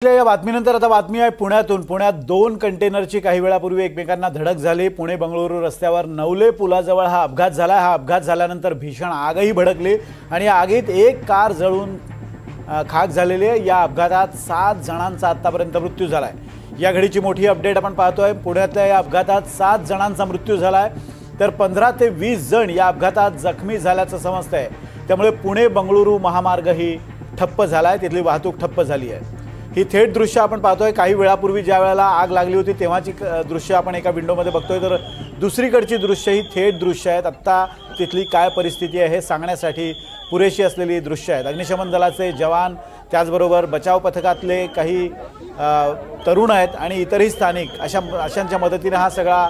या बातमीनंतर आता बातमी आहे पुण्यातून। पुण्यात दोन कंटेनरची काही वेळापूर्वी एकमेकांना धडक झाली। पुणे बंगळुरू रस्त्यावर नवले पुलाजवळ हा अपघात झाला। हा अपघात झाल्यानंतर भीषण आगही भडकली आणि या आगीत एक कार जळून खाक झालेली आहे। या अपघातात 7 जणांचा आतापर्यंत मृत्यू झालाय। या घडीची मोठी अपडेट आपण पाहतोय। पुण्यातल्या या अपघातात 7 जणांचा मृत्यू झालाय तर 15 ते 20 जण या अपघातात जखमी झाल्याचं समजतंय। त्यामुळे पुणे बंगळुरू महामार्गही ठप्प झालाय, तिथली वाहतूक ठप्प झाली आहे। ही थेट दृश्य आपण पाहतोय। काही वेळापूर्वी ज्या वेळेला आग लागली होती तेव्हाची दृश्य आपण एका विंडोमध्ये बघतोय, तर दुसरीकडची दृश्य ही थेट दृश्य आहेत। आता तिथली काय परिस्थिती आहे हे सांगण्यासाठी पुरेशी असलेली दृश्य आहेत। अग्निशमन दलाचे जवान, त्याचबरोबर बचाव पथकातले काही तरुण आहेत आणि इतरही स्थानिक अशांच्या मदतीने हा सगळा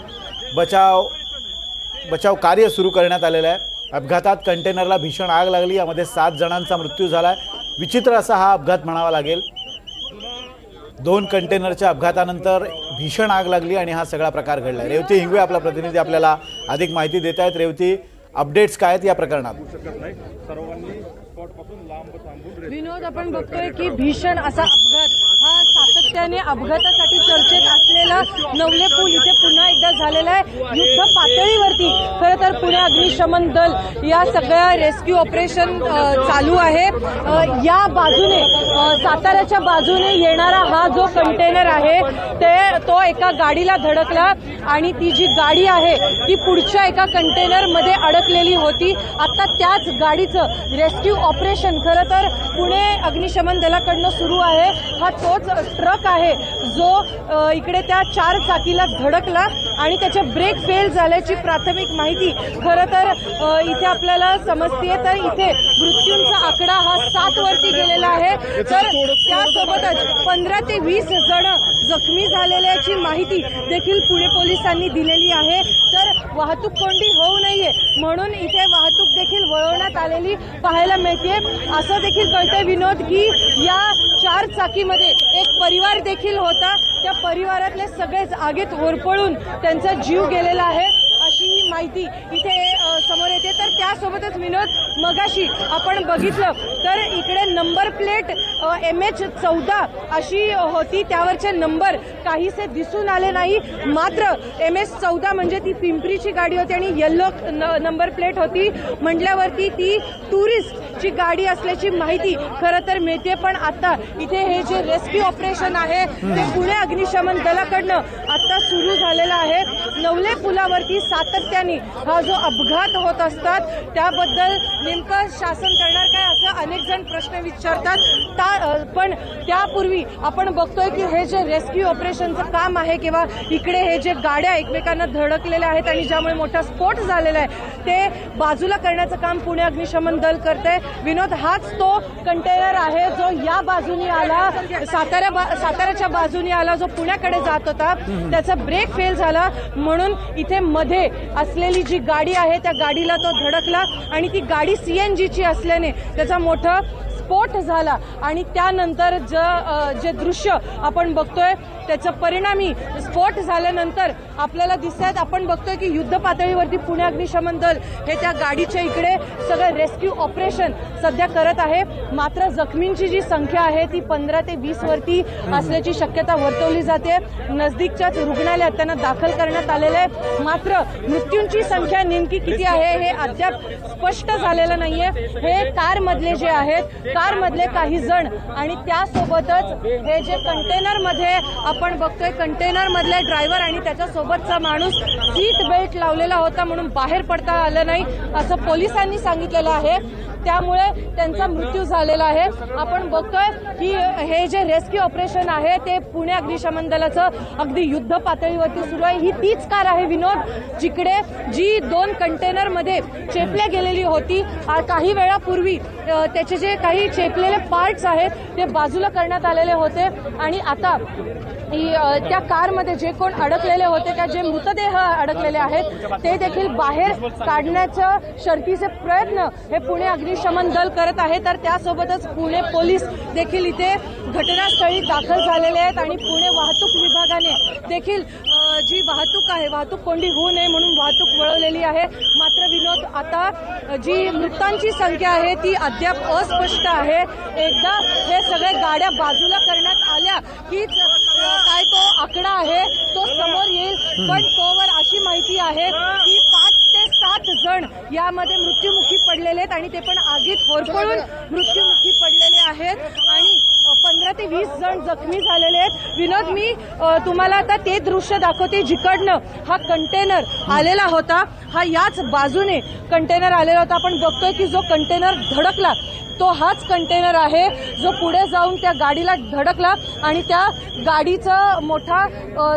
बचाव कार्य सुरू करण्यात आलेलं आहे। अपघातात कंटेनरला भीषण आग लागली, यामध्ये 7 जणांचा मृत्यू झालाय। विचित्र असा हा अपघात म्हणावा लागेल। 2 कंटेनरच्या अपघातानंतर भीषण आग लागली आणि हा सगळा प्रकार घडलाय। रेवती हिंगवे आपला प्रतिनिधी आपल्याला अधिक माहिती देत आहेत। रेवती, अपडेट्स काय आहेत या प्रकरणात? विनोद, आपण बघतोय की भीषण असा अपघात हा सातत्याने अपघातासाठी चर्चेत असलेला नवले पूल इथे पुन्हा एकदा झालेला आहे। युद्ध पातळीवरती खरं तर पुणे अग्निशमन दल या सगळ्या रेस्क्यू ऑपरेशन चालू आहे। या बाजूने साताऱ्याच्या बाजूने येणारा हा जो कंटेनर आहे तो एका गाडीला धडकला आणि ती जी गाडी आहे ती पुढच्या एका कंटेनर मध्ये अडकलेली होती। आता त्याच गाडीचं रेस्क्यू ऑपरेशन खरं तर पुणे अग्निशमन दलाकडनं सुरू आहे। हा तोच ट्रक आहे जो इकडे त्या 4 चाकीला धडकला आणि त्याचे ब्रेक फेल झाल्याची प्राथमिक माहिती खरं तर इथे आपल्याला समजते। तर इथे मृत्यूंचा आकडा हा 7 वरती गेलेला आहे, तर त्यासोबतच 15 ते 20 जण जखमी झालेल्याची माहिती देखील पुणे पोलिसांनी दिलेली आहे। तर वाहतूक कोंडी होऊ नये म्हणून इथे वाहतूक देखील वळवण्यात आलेली पाहायला मिळते। असं देखील कळतंय विनोद की या 4 चाकीमध्ये एक परिवार देखील होता। त्या परिवारातले सगळेच आगीत होरपळून त्यांचा जीव गेलेला आहे अशी ही माहिती इथे समोर येते। तर त्यासोबतच विनोद, मगाशी आपण बघितलं तर इकडे नंबर प्लेट MH14 अशी होती, त्यावरचे नंबर काहीसे दिसून आले नाही। मात्र MS14 म्हणजे ती पिंपरीची गाडी होती आणि येल्लो नंबर प्लेट होती म्हटल्यावरती ती टुरिस्टची गाडी असल्याची माहिती खरं तर मिळते। पण आता इथे हे जे रेस्क्यू ऑपरेशन आहे ते पुणे अग्निशमन दलाकडनं आता सुरू झालेलं आहे। नवले पुलावरती सातत्याने हा जो अपघात होत असतात त्याबद्दल नेमकं शासन करणार काय असं अनेक जण प्रश्न विचारतात। पण त्यापूर्वी आपण बघतोय की हे जे रेस्क्यू ऑपरेशनचं काम आहे किंवा इकडे हे जे गाड्या एकमेकांना धडकलेल्या आहेत आणि ज्यामुळे मोठा स्फोट झालेला आहे ते बाजूला करण्याचं काम पुणे अग्निशमन दल करते। विनोद, हाच तो कंटेनर आहे जो या बाजूने आला, साताऱ्याच्या बाजूने आला, जो पुण्याकडे जात होता। त्याचा ब्रेक फेल झाला म्हणून इथे मध्ये असलेली जी गाडी आहे त्या गाडीला तो धडकला आणि ती गाडी CNGची असल्याने त्याचा मोठा स्फोट झाला आणि त्यानंतर जे दृश्य आपण बघतोय त्याचा परिणामी स्फोट झाल्यानंतर आपल्याला दिसतात। आपण बघतोय की युद्ध पातळीवरती पुणे अग्निशमन दल हे त्या गाडीच्या इकडे सगळं रेस्क्यू ऑपरेशन सध्या करत आहे। मात्र जखमींची जी संख्या आहे ती 15 ते 20 वरती असल्याची शक्यता वर्तवली जाते। नजदीकच्याच रुग्णालयात त्यांना दाखल करण्यात आलेलं आहे। मात्र मृत्यूंची संख्या नेमकी किती आहे हे अद्याप स्पष्ट झालेलं नाहीये। हे कारमधले जे आहेत, कारमधले काही जण आणि त्यासोबतच हे जे कंटेनरमध्ये आपण बघतोय कंटेनरमधले ड्रायव्हर आणि त्याच्यासोबतचा माणूस सीट बेल्ट लावलेला होता म्हणून बाहेर पडता आलं नाही असं पोलिसांनी सांगितलेलं आहे, त्यामुळे त्यांचा मृत्यू झालेला आहे। आपण बघतोय की हे जे रेस्क्यू ऑपरेशन आहे ते पुणे अग्निशमन दलाचं अगदी युद्ध पातळीवरती सुरू आहे। ही तीच कार आहे विनोद जिकडे जी 2 कंटेनरमध्ये चेपल्या गेलेली होती। काही वेळापूर्वी त्याचे जे काही चेपलेले पार्ट्स आहेत ते बाजूला करण्यात आलेले होते आणि आता त्या कारमध्ये जे कोण अडकलेले होते त्या जे मृतदेह अडकलेले आहेत ते देखील बाहेर काढण्याच्या शर्थीचे प्रयत्न हे पुणे अग्निशमन दल करत आहे। तर त्यासोबतच पुणे पोलीस देखील इथे घटनास्थळी दाखल झालेले आहेत आणि पुणे वाहतूक विभागाने देखील जी वाहतूक आहे वाहतूक कोंडी होऊ नये म्हणून वाहतूक वळवलेली आहे। मात्र विनोद, आता जी मृतांची संख्या आहे ती अद्याप अस्पष्ट आहे। एकदा हे सगळे गाड्या बाजूला करण्यात आल्या कीच काय तो आकडा आहे तो समोर येईल, पण तोवर अशी माहिती आहे की 5 ते 7 जण यामध्ये मृत्युमुखी पडलेले आहेत आणि ते पण आगीत होरपळून मृत्युमुखी पडलेले आहेत आणि 15 ते 20 जण जखमी झालेले आहेत। विनोद, मी तुम्हाला आता ते दृश्य दाखवते जिकडनं हा कंटेनर आलेला होता, हा याच बाजूने कंटेनर आलेला होता। आपण बघतोय की जो कंटेनर धडकला तो हाच कंटेनर आहे जो पुढे जाऊन त्या गाडीला धडकला आणि त्या गाडीचा मोठा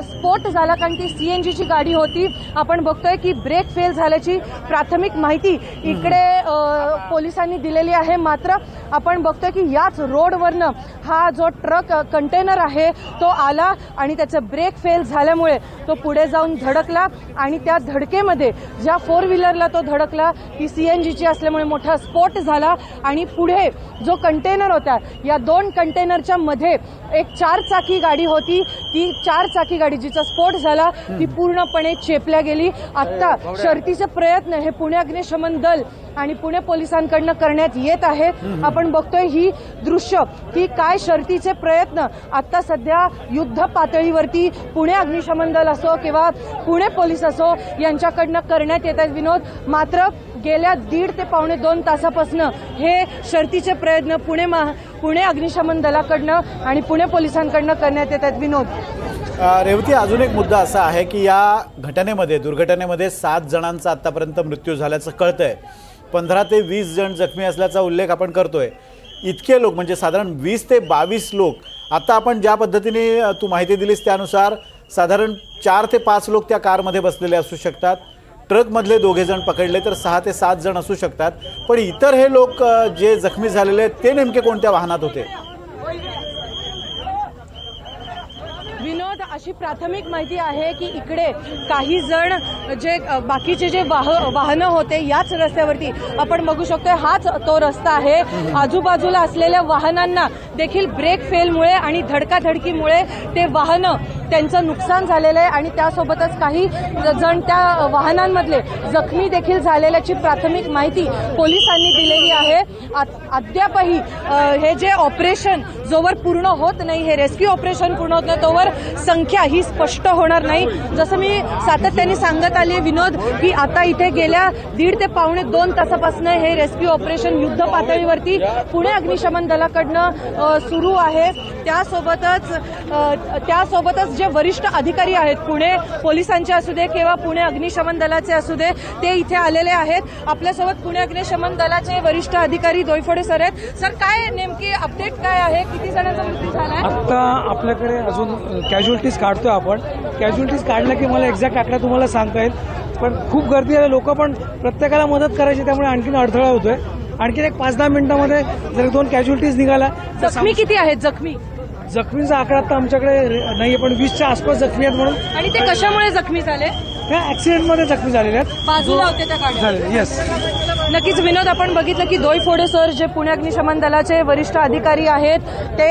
स्फोट झाला, कारण ती सीएनजीची गाडी होती। आपण बघतोय की ब्रेक फेल झाल्याची प्राथमिक माहिती इकडे पोलिसांनी दिलेली आहे। मात्र आपण बघतोय की याच रोडवरनं हा जो ट्रक कंटेनर आहे तो आला आणि त्याचं ब्रेक फेल झाल्यामुळे तो पुढे जाऊन धडकला आणि त्या धडकेमध्ये ज्या 4 व्हीलरला तो धडकला ती सीएनजीची असल्यामुळे मोठा स्फोट झाला आणि पुढे जो कंटेनर होता या 2 कंटेनरच्या मध्ये एक 4 चाकी गाडी होती, ती 4 चाकी गाडी जिचा स्फोट झाला ती पूर्णपणे चेपल्या गेली। आता शर्थीचे प्रयत्न हे पुणे अग्निशमन दल आणि पुणे पोलिसांकडनं करण्यात येत आहेत। आपण बघतोय ही दृश्य की काय शर्थीचे प्रयत्न आता सध्या युद्ध पातळीवरती पुणे अग्निशमन दल असो किंवा पुणे पोलीस असो यांच्याकडनं करण्यात येत आहेत विनोद। मात्र गेल्या 1.5 ते पावणे 2 तासापासून हे शर्थीचे प्रयत्न पुणे अग्निशमन दलाकडनं आणि पुणे पोलिसांकडनं करण्यात येत आहेत विनोद। रेवती, अजून एक मुद्दा असा आहे की या दुर्घटनेमध्ये 7 जणांचा आतापर्यंत मृत्यू झाल्याचं कळतंय, 15 ते 20 जण जखमी असल्याचा उल्लेख आपण करतोय। इतके लोक म्हणजे साधारण 20 ते 22 लोक, आता आपण ज्या पद्धतीने तू माहिती दिलीस त्यानुसार साधारण 4 ते 5 लोक त्या कारमध्ये बसलेले असू शकतात, ट्रकमधले 2 जण पकडले तर 6 ते 7 जण असू शकतात, पण इतर हे लोक जे जखमी झालेले आहेत ते नेमके कोणत्या वाहनात होते? विनोद, अशी प्राथमिक माहिती आहे की इकडे काही जण जे बाकीचे जे वाहनं होते याच रस्त्यावरती आपण बघू शकतो, हाच तो रस्ता आहे। आजूबाजूला असलेल्या वाहनांना देखील ब्रेक फेलमुळे आणि धडकाधडकीमुळे ते वाहनं त्यांचं नुकसान झालेलं आहे आणि त्यासोबतच काही जण त्या वाहनांमधले जखमी देखील झालेल्याची प्राथमिक माहिती पोलिसांनी दिलेली आहे। अद्यापही हे जे ऑपरेशन जोवर पूर्ण होत नाही, हे रेस्क्यू ऑपरेशन पूर्ण होत नाही तोवर संख्या ही स्पष्ट होणार नाही। जसं मी सातत्याने सांगत आली विनोद की आता इथे गेल्या 1.5 ते पावणे 2 तासापासून हे रेस्क्यू ऑपरेशन युद्ध पातळीवरती पुणे अग्निशमन दलाकडनं सुरू आहे। त्यासोबतच जे वरिष्ठ अधिकारी आहेत पुणे पोलिसांचे असू दे किंवा पुणे अग्निशमन दलाचे असू दे ते इथे आलेले आहेत। आपल्यासोबत पुणे अग्निशमन दलाचे वरिष्ठ अधिकारी दोयफोडे सर आहेत। सर, काय नेमकी अपडेट काय आहे, किती जणांचा मृत्यू झाला? आता आपल्याकडे अजून कॅज्युअलिटीज काढतोय आपण, कॅज्युअलिटीज काढल्या की मला एक्झॅक्ट आकडा तुम्हाला सांगता येईल, पण खूप गर्दी आहे, लोक पण प्रत्येकाला मदत करायची त्यामुळे आणखीन अडथळा होतोय। आणखीन एक 5-10 मिनिटांमध्ये जर 2 कॅज्युअलिटीज निघाल्या। जखमी किती आहेत? जखमींचा आकडा आता आमच्याकडे नाहीये, पण 20च्या आसपास जखमी आहेत म्हणून। आणि ते कशामुळे जखमी झाले? ऍक्सिडेंटमध्ये जखमी झालेले आहेत, बाजूला होते त्या गाड्या। येस, नक्कीच विनोद, आपण बघितलं की दोयफोडे सर जे पुणे अग्निशमन दलाचे वरिष्ठ अधिकारी आहेत ते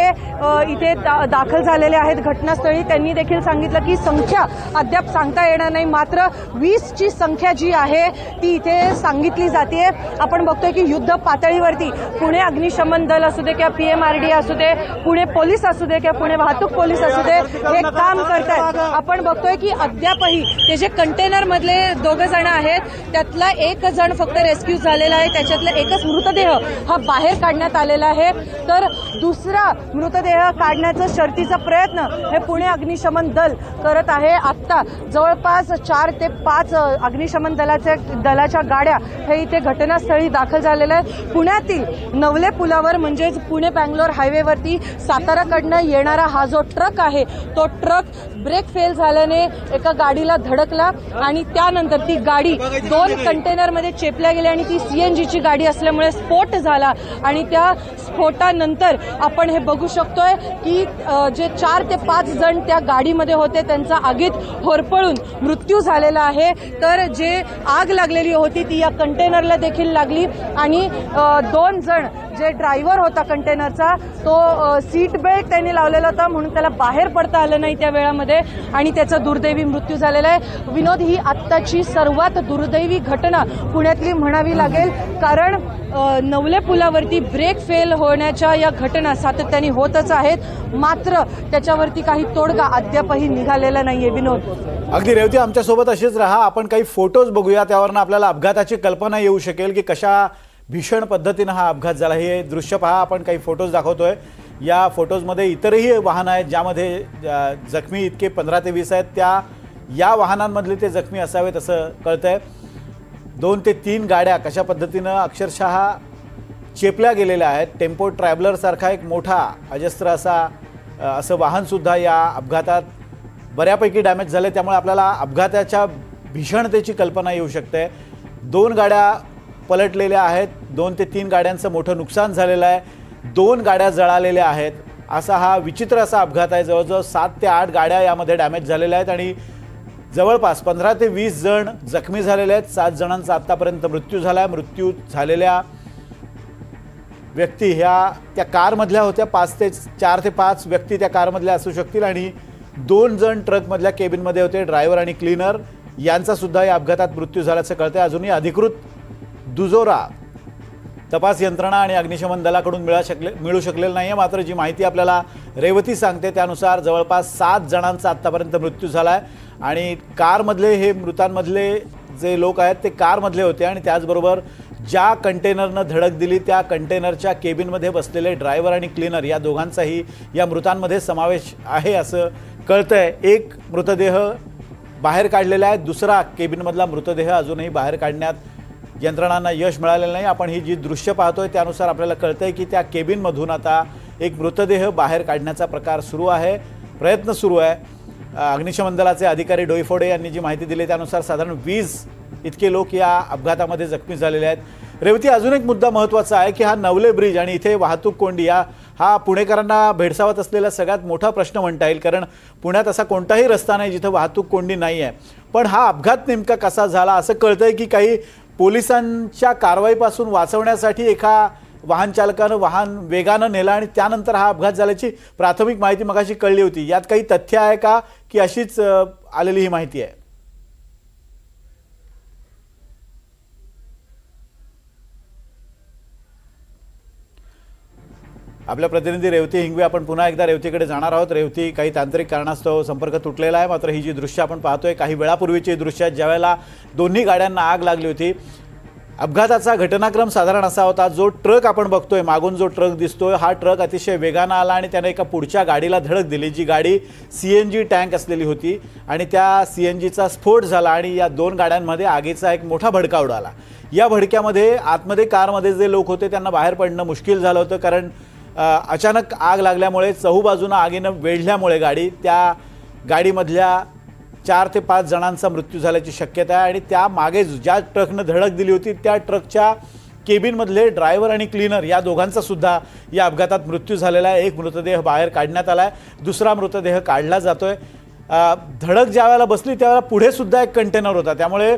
इथे दाखल झालेले आहेत घटनास्थळी। त्यांनी देखील सांगितलं की संख्या अद्याप सांगता येणार नाही, मात्र 20ची संख्या जी आहे ती इथे सांगितली जाते। आपण बघतोय की युद्ध पातळीवरती पुणे अग्निशमन दल असू दे किंवा PMRD असू दे, पुणे पोलीस असू दे किंवा पुणे वाहतूक पोलीस असू दे, हे काम करतायत। आपण बघतोय की अद्यापही ते जे कंटेनर मधले 2 जण आहेत त्यातला 1 जण फक्त रेस्क्यू झालेला आहे, त्याच्यातला एकच मृतदेह हा बाहेर काढण्यात आलेला आहे, तर दुसरा मृतदेह काढण्याचा शर्थीचा प्रयत्न हे पुणे अग्निशमन दल करत आहे। आता जवळपास 4 ते 5 अग्निशमन दलाच्या गाड्या हे इथे घटनास्थळी दाखल झालेल्या आहेत। पुण्यातील नवले पुलावर म्हणजेच पुणे बँगलोर हायवेवरती साताराकडनं येणारा हा जो ट्रक आहे तो ट्रक ब्रेक फेल झाल्याने एका गाडीला धडकला आणि त्यानंतर ती गाडी 2 कंटेनरमध्ये चेपल्या गेली आणि ती CNGची गाडी असल्यामुळे स्फोट झाला आणि त्या स्फोटानंतर आपण हे बघू शकतोय की जे 4 ते 5 जण त्या गाडीमध्ये होते त्यांचा आगीत होरपळून मृत्यू झालेला आहे। तर जे आग लागलेली होती ती या कंटेनरला देखील लागली आणि 2 जण जे ड्रायव्हर होता कंटेनरचा तो सीट बेल्ट त्यांनी लावलेला होता म्हणून त्याला बाहेर पडता आलं नाही त्या वेळामध्ये आणि त्याचा दुर्दैवी मृत्यू झालेला आहे। विनोद, ही आत्ताची सर्वात दुर्दैवी घटना पुण्यातली म्हणावी लागेल, कारण नवले पुलावरती ब्रेक फेल होण्याच्या या घटना सातत्याने होतच आहेत, मात्र त्याच्यावरती काही तोडगा अद्यापही निघालेला नाहीये। विनोद, अगदी रेवती, आमच्यासोबत अशीच राहा, आपण काही फोटोज बघूया, त्यावरून आपल्याला अपघाताची कल्पना येऊ शकेल की कशा भीषण पद्धतीनं हा अपघात झाला। हे दृश्य पहा, आपण काही फोटोज दाखवतोय। या फोटोजमध्ये इतरही वाहनं आहेत ज्यामध्ये जखमी इतके 15 ते 20 आहेत, या वाहनांमधले ते जखमी असावेत असं कळतंय। 2 ते 3 गाड्या कशा पद्धतीनं अक्षरशः चेपल्या गेलेल्या आहेत। टेम्पो ट्रॅव्हलर सारखा एक मोठा अजस्त्र असं वाहनसुद्धा या अपघातात बऱ्यापैकी डॅमेज झाले, त्यामुळे आपल्याला अपघाताच्या भीषणतेची कल्पना येऊ शकते। 2 गाड्या पलटलेल्या आहेत, 2 ते 3 गाड्यांचं मोठं नुकसान झालेलं आहे, 2 गाड्या जळालेल्या आहेत। असा हा विचित्र असा अपघात आहे। जवळजवळ 7 ते 8 गाड्या यामध्ये डॅमेज झालेल्या आहेत आणि जवळपास 15 ते 20 जण जखमी झालेले आहेत। 7 जणांचा आतापर्यंत मृत्यू झाला आहे। मृत्यू झालेल्या व्यक्ती ह्या त्या कारमधल्या होत्या। 4 ते 5 व्यक्ती त्या कारमधल्या असू शकतील आणि 2 जण ट्रकमधल्या केबिनमध्ये होते, ड्रायव्हर आणि क्लीनर, यांचा सुद्धा या अपघातात मृत्यू झाल्याचं कळतंय। अजूनही अधिकृत दुजोरा तपास यंत्रणा आणि अग्निशमन दलाकडून मिळू शकलेलं नाही आहे, मात्र जी माहिती आपल्याला रेवती सांगते त्यानुसार जवळपास 7 जणांचा आत्तापर्यंत मृत्यू झाला आहे आणि कारमधले हे मृतांमधले जे लोक आहेत ते कारमधले होते आणि त्याचबरोबर ज्या कंटेनरनं धडक दिली त्या कंटेनरच्या केबिनमध्ये बसलेले ड्रायव्हर आणि क्लीनर या दोघांचाही या मृतांमध्ये समावेश आहे असं कळतंय। एक मृतदेह बाहेर काढलेला आहे, दुसरा केबिनमधला मृतदेह अजूनही बाहेर काढण्यात यंत्रणांना यश मिळालेलं नाही। आपण ही जी दृश्य पाहतोय त्यानुसार आपल्याला कळतंय की त्या केबिनमधून आता एक मृतदेह बाहेर काढण्याचा प्रकार सुरू आहे, प्रयत्न सुरू आहे। अग्निशमन दलाचे अधिकारी डोईफोडे यांनी जी माहिती दिली त्यानुसार साधारण 20 इतके लोक या अपघातामध्ये जखमी झालेले आहेत। रेवती, अजून एक मुद्दा महत्त्वाचा आहे की हा नवले ब्रिज आणि इथे वाहतूक कोंडी हा पुणेकरांना भेडसावत असलेला सगळ्यात मोठा प्रश्न म्हणता येईल, कारण पुण्यात असा कोणताही रस्ता नाही जिथं वाहतूक कोंडी नाही आहे। पण हा अपघात नेमका कसा झाला असं कळतंय की काही पोलिसांच्या कारवाईपासून वाचवण्यासाठी एका वाहन चालकानं वाहन वेगानं नेलं आणि त्यानंतर हा अपघात झाल्याची प्राथमिक माहिती मगाशी कळली होती। यात काही तथ्य आहे का की अशीच आलेली ही माहिती आहे? आपल्या प्रतिनिधी रेवती हिंगवे, आपण पुन्हा एकदा रेवतीकडे जाणार आहोत। रेवती, काही तांत्रिक कारणास्तव संपर्क तुटलेला आहे, मात्र ही जी दृश्य आपण पाहतोय काही वेळापूर्वीची दृश्य आहेत ज्यावेळेला दोन्ही गाड्यांना आग लागली होती। अपघाताचा घटनाक्रम साधारण असा होता, जो ट्रक आपण बघतोय मागून जो ट्रक दिसतोय हा ट्रक अतिशय वेगानं आला आणि त्याने एका पुढच्या गाडीला धडक दिली, जी गाडी CNG टँक असलेली होती आणि त्या CNGचा स्फोट झाला आणि या 2 गाड्यांमध्ये आगीचा एक मोठा भडका उडाला। या भडक्यामध्ये आतमध्ये कारमध्ये जे लोक होते त्यांना बाहेर पडणं मुश्किल झालं होतं, कारण अचानक आग लागल्यामुळे चहूबाजूनं आगीनं वेढल्यामुळे त्या गाडीमधल्या 4 ते 5 जणांचा मृत्यू झाल्याची शक्यता आहे आणि त्या मागे ज्या ट्रकनं धडक दिली होती त्या ट्रकच्या केबिनमधले ड्रायव्हर आणि क्लीनर या दोघांचा सुद्धा या अपघातात मृत्यू झालेला आहे। एक मृतदेह बाहेर काढण्यात आला आहे, दुसरा मृतदेह काढला जातोय। धडक ज्या वेळेला बसली त्यावेळेला पुढे सुद्धा एक कंटेनर होता, त्यामुळे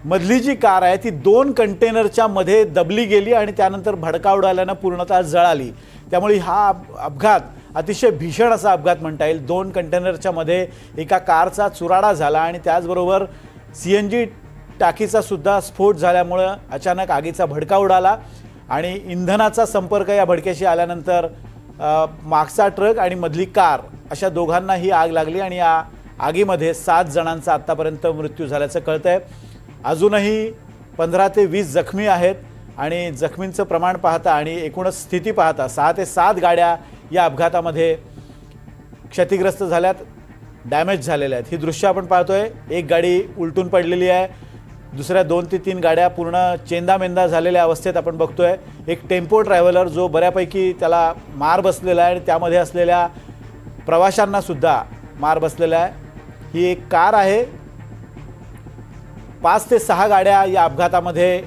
मधली जी कार आहे ती 2 कंटेनरच्या मध्ये दबली गेली आणि त्यानंतर भडका उडाल्यानं पूर्णतः जळाली। त्यामुळे हा अपघात अतिशय भीषण असा अपघात म्हणता येईल। 2 कंटेनरच्या मध्ये एका कारचा चुराडा झाला आणि त्याचबरोबर CNG टाकीचा सुद्धा स्फोट झाल्यामुळे अचानक आगीचा भडका उडाला आणि इंधनाचा संपर्क या भडक्याशी आल्यानंतर मागचा ट्रक आणि मधली कार अशा दोघांना ही आग लागली आणि या आगीमध्ये 7 जणांचा आत्तापर्यंत मृत्यू झाल्याचं कळतंय। अजूनही 15 ते 20 जखमी आहेत आणि जखमींचं प्रमाण पाहता आणि एकूणच स्थिती पाहता 6 ते 7 गाड्या या अपघातामध्ये क्षतिग्रस्त झाल्यात, डॅमेज झालेल्या आहेत। ही दृश्य आपण पाहतोय, एक गाडी उलटून पडलेली आहे, दुसऱ्या 2 ते 3 गाड्या पूर्ण चेंदामेंदा झालेल्या अवस्थेत आपण बघतोय। एक टेम्पो ट्रॅव्हलर जो बऱ्यापैकी त्याला मार बसलेला आहे आणि त्यामध्ये असलेल्या प्रवाशांना सुद्धा मार बसलेला आहे। ही एक कार आहे। 5 ते 6 गाड्या या अपघातामध्ये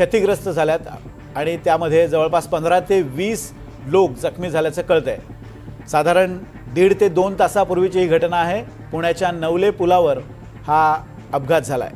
क्षतिग्रस्त झाल्यात आणि त्यामध्ये जवळपास 15 ते 20 लोक जखमी झाल्याचं कळतंय। साधारण 1.5 ते 2 तासापूर्वीची ही घटना आहे। पुण्याच्या नवले पुलावर हा अपघात झालाय।